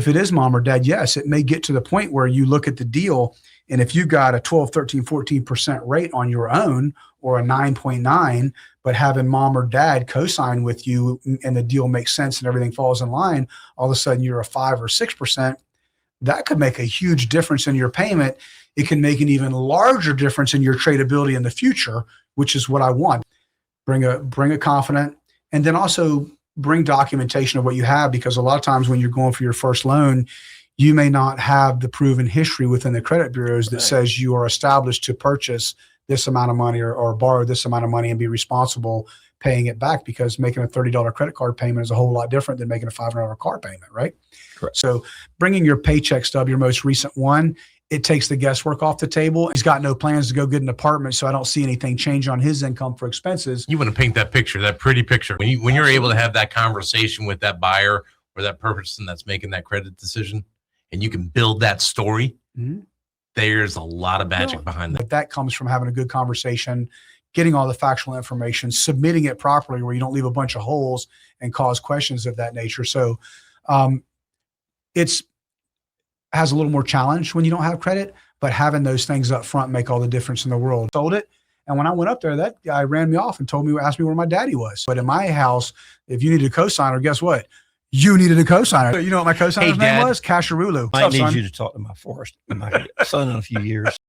if it is mom or dad, yes, it may get to the point where you look at the deal, and if you got a 12, 13, 14% rate on your own or a 9.9, but having mom or dad co-sign with you and the deal makes sense and everything falls in line, all of a sudden you're a 5 or 6%, that could make a huge difference in your payment. It can make an even larger difference in your tradability in the future, which is what I want. Bring a confident, and then also bring documentation of what you have, because a lot of times when you're going for your first loan, you may not have the proven history within the credit bureaus that says you are established to purchase this amount of money or borrow this amount of money and be responsible paying it back, because making a $30 credit card payment is a whole lot different than making a $500 car payment, right? Correct. So bringing your paycheck stub, your most recent one, it takes the guesswork off the table. He's got no plans to go get an apartment, so I don't see anything change on his income for expenses. You want to paint that picture, that pretty picture. When you're able to have that conversation with that buyer or that person that's making that credit decision, and you can build that story, there's a lot of magic behind that. But that comes from having a good conversation, getting all the factual information, submitting it properly where you don't leave a bunch of holes and cause questions of that nature. So it's has a little more challenge when you don't have credit, but having those things up front make all the difference in the world. Sold it. And when I went up there, that guy ran me off and asked me where my daddy was. But in my house, if you needed a cosigner, guess what? You needed a cosigner. You know what my cosigner's name was? Casharulu. I need you to talk to my son in a few years.